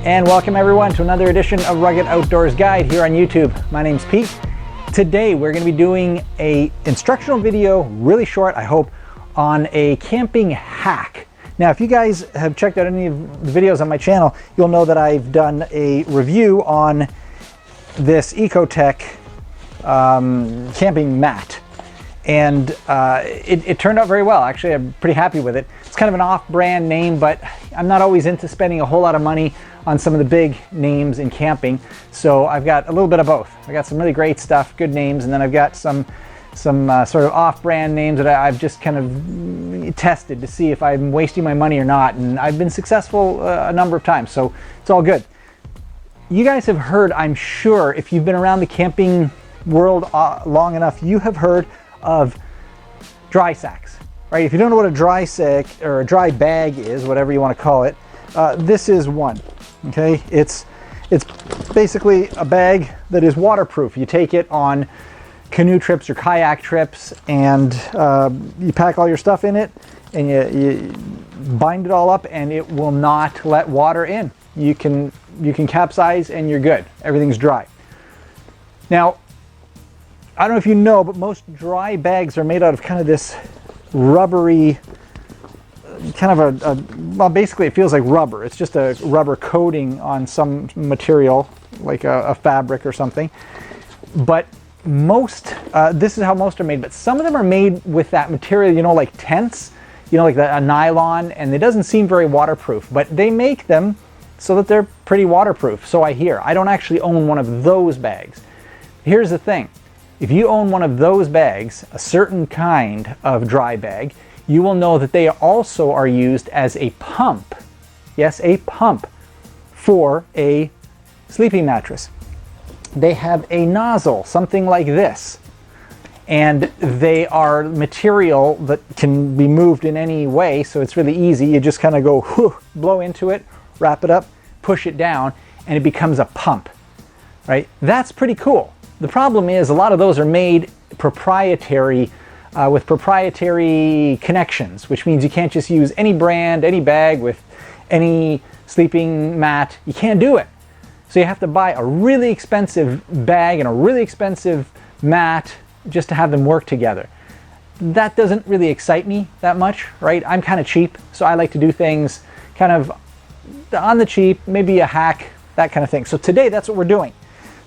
And welcome everyone to another edition of Rugged Outdoors Guide here on YouTube. My name's Pete. Today we're going to be doing a instructional video, really short I hope, on a camping hack. Now if you guys have checked out any of the videos on my channel, you'll know that I've done a review on this Ecotech camping mat. And it turned out very well. Actually, I'm pretty happy with it. It's kind of an off-brand name, but I'm not always into spending a whole lot of money on some of the big names in camping. So I've got a little bit of both. I got some really great stuff, good names, and then I've got some sort of off-brand names that I've just kind of tested to see if I'm wasting my money or not. And I've been successful a number of times, so it's all good. You guys have heard, I'm sure, if you've been around the camping world long enough, you have heard of dry sacks, right? If you don't know what a dry sack or a dry bag is, whatever you want to call it, this is one. Okay, it's basically a bag that is waterproof. You take it on canoe trips or kayak trips, and you pack all your stuff in it, and you bind it all up, and it will not let water in. You can capsize, and you're good. Everything's dry. Now, I don't know if you know, but most dry bags are made out of kind of this rubbery, kind of well, basically it feels like rubber. It's just a rubber coating on some material, like a fabric or something. But most, this is how most are made, but some of them are made with that material, you know, like tents, you know, like a nylon, and it doesn't seem very waterproof, but they make them so that they're pretty waterproof, so I hear. I don't actually own one of those bags. Here's the thing. If you own one of those bags, a certain kind of dry bag, you will know that they also are used as a pump. Yes, a pump for a sleeping mattress. They have a nozzle, something like this, and they are material that can be moved in any way, so it's really easy. You just kind of go, whoo, blow into it, wrap it up, push it down, and it becomes a pump, right? That's pretty cool. The problem is a lot of those are made proprietary, with proprietary connections, which means you can't just use any brand, any bag with any sleeping mat. You can't do it. So you have to buy a really expensive bag and a really expensive mat just to have them work together. That doesn't really excite me that much, right? I'm kind of cheap, so I like to do things kind of on the cheap, maybe a hack, that kind of thing. So today that's what we're doing.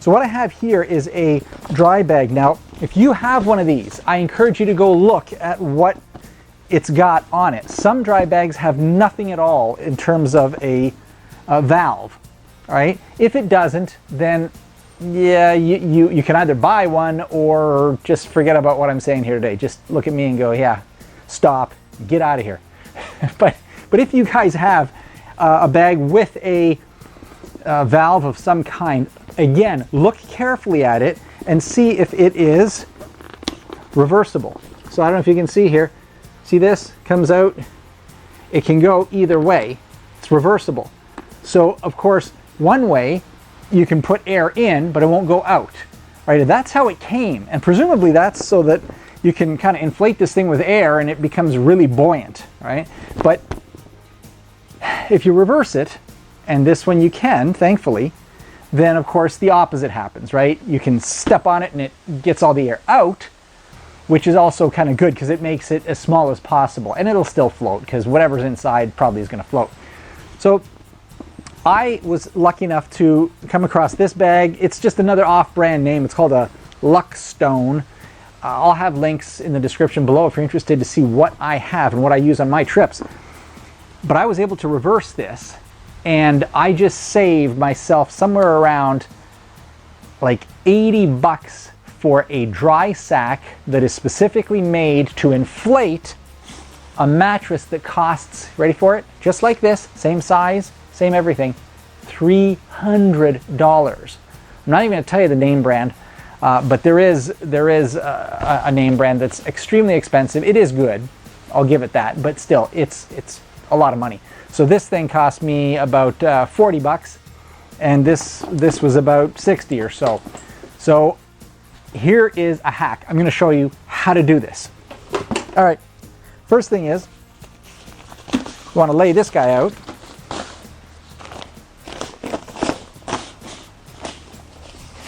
So what I have here is a dry bag. Now, if you have one of these, I encourage you to go look at what it's got on it. Some dry bags have nothing at all in terms of a valve, all right? If it doesn't, then yeah, you can either buy one or just forget about what I'm saying here today. Just look at me and go, yeah, stop, get out of here. But if you guys have a bag with a valve of some kind, again, look carefully at it and see if it is reversible. So I don't know if you can see here. See this? Comes out. It can go either way. It's reversible. So of course, one way you can put air in, but it won't go out. Right? And that's how it came. And presumably that's so that you can kind of inflate this thing with air and it becomes really buoyant. Right? But if you reverse it, and this one you can, thankfully, then of course the opposite happens, right? You can step on it and it gets all the air out, which is also kind of good because it makes it as small as possible, and it'll still float because whatever's inside probably is going to float. So I was lucky enough to come across this bag. It's just another off-brand name. It's called a Luckstone. I'll have links in the description below if you're interested to see what I have and what I use on my trips. But I was able to reverse this, and I just saved myself somewhere around like 80 bucks for a dry sack that is specifically made to inflate a mattress that costs, ready for it, just like this, same size, same everything, $300. I'm not even going to tell you the name brand, but there is a name brand that's extremely expensive. It is good, I'll give it that, but still, it's a lot of money. So this thing cost me about 40 bucks, and this was about 60 or so. So here is a hack. I'm going to show you how to do this. All right, first thing is you want to lay this guy out.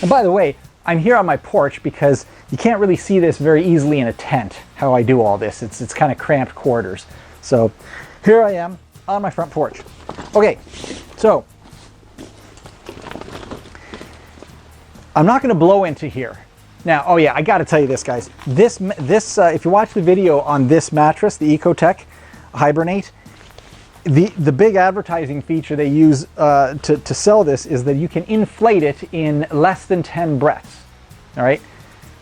And by the way, I'm here on my porch because you can't really see this very easily in a tent, how I do all this. It's kind of cramped quarters. So here I am on my front porch. Okay, so I'm not going to blow into here. Now, oh yeah, I got to tell you this, guys. This if you watch the video on this mattress, the Ecotech Hibernate, the big advertising feature they use to sell this is that you can inflate it in less than 10 breaths. All right.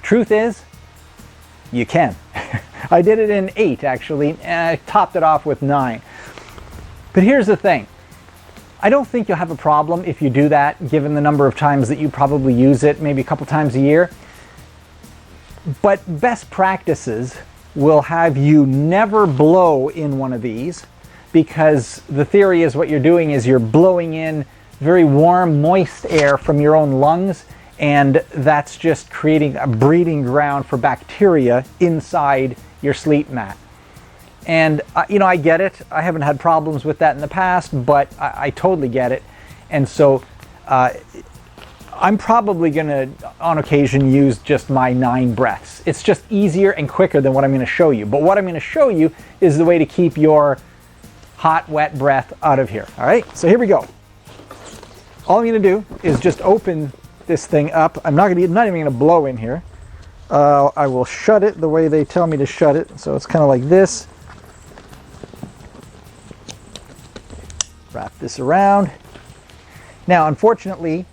Truth is, you can. I did it in 8 actually, and I topped it off with 9. But here's the thing. I don't think you'll have a problem if you do that, given the number of times that you probably use it, maybe a couple times a year. But best practices will have you never blow in one of these, because the theory is what you're doing is you're blowing in very warm, moist air from your own lungs, and that's just creating a breeding ground for bacteria inside your sleep mat. And you know, I get it. I haven't had problems with that in the past, but I totally get it. And so I'm probably going to, on occasion, use just my 9 breaths. It's just easier and quicker than what I'm going to show you. But what I'm going to show you is the way to keep your hot, wet breath out of here. All right, so here we go. All I'm going to do is just open this thing up. I'm not even going to blow in here. I will shut it the way they tell me to shut it. So it's kind of like this. Wrap this around. Now, unfortunately,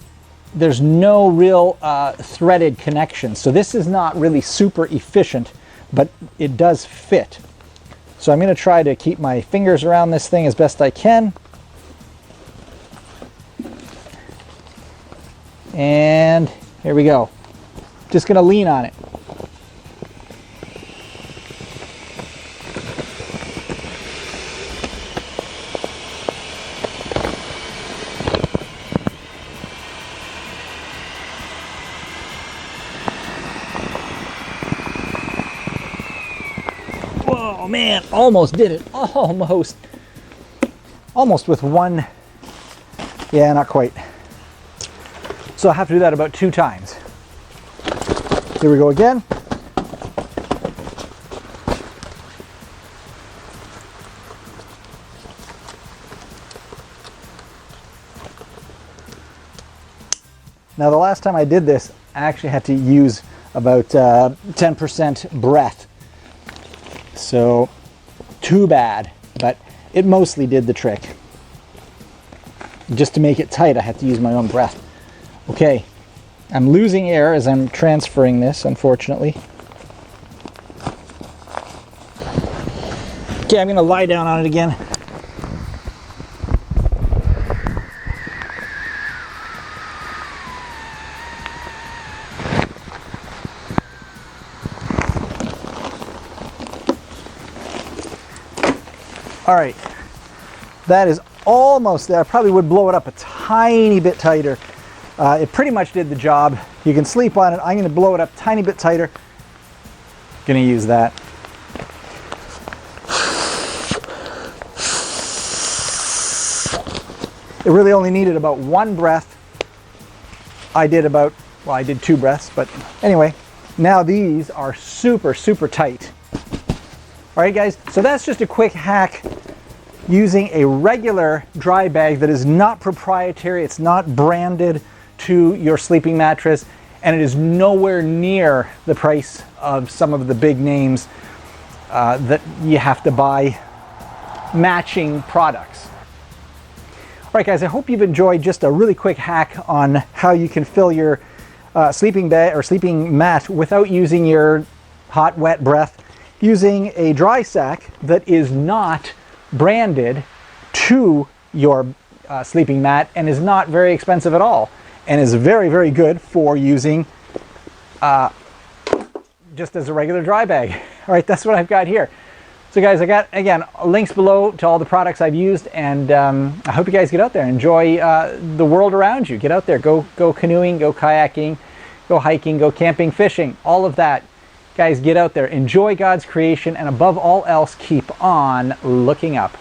there's no real threaded connection. So this is not really super efficient, but it does fit. So I'm going to try to keep my fingers around this thing as best I can. And here we go. Just going to lean on it. Oh man, almost did it. Almost with one. Yeah, not quite. So I have to do that about 2 times. Here we go again. Now the last time I did this, I actually had to use about 10% breath. So, too bad, but it mostly did the trick. Just to make it tight, I had to use my own breath. Okay, I'm losing air as I'm transferring this, unfortunately. Okay, I'm going to lie down on it again. All right, that is almost there. I probably would blow it up a tiny bit tighter. It pretty much did the job. You can sleep on it. I'm going to blow it up a tiny bit tighter. Going to use that. It really only needed about 1 breath. I did 2 breaths, but anyway, now these are super, super tight. All right, guys, so that's just a quick hack using a regular dry bag that is not proprietary. It's not branded to your sleeping mattress, and it is nowhere near the price of some of the big names that you have to buy matching products. All right, guys, I hope you've enjoyed just a really quick hack on how you can fill your sleeping bag or sleeping mat without using your hot, wet breath, using a dry sack that is not branded to your sleeping mat and is not very expensive at all, and is very, very good for using just as a regular dry bag. All right, that's what I've got here. So guys, I got, again, links below to all the products I've used, and I hope you guys get out there and enjoy the world around you. Get out there, go canoeing, go kayaking, go hiking, go camping, fishing, all of that. Guys, get out there, enjoy God's creation, and above all else, keep on looking up.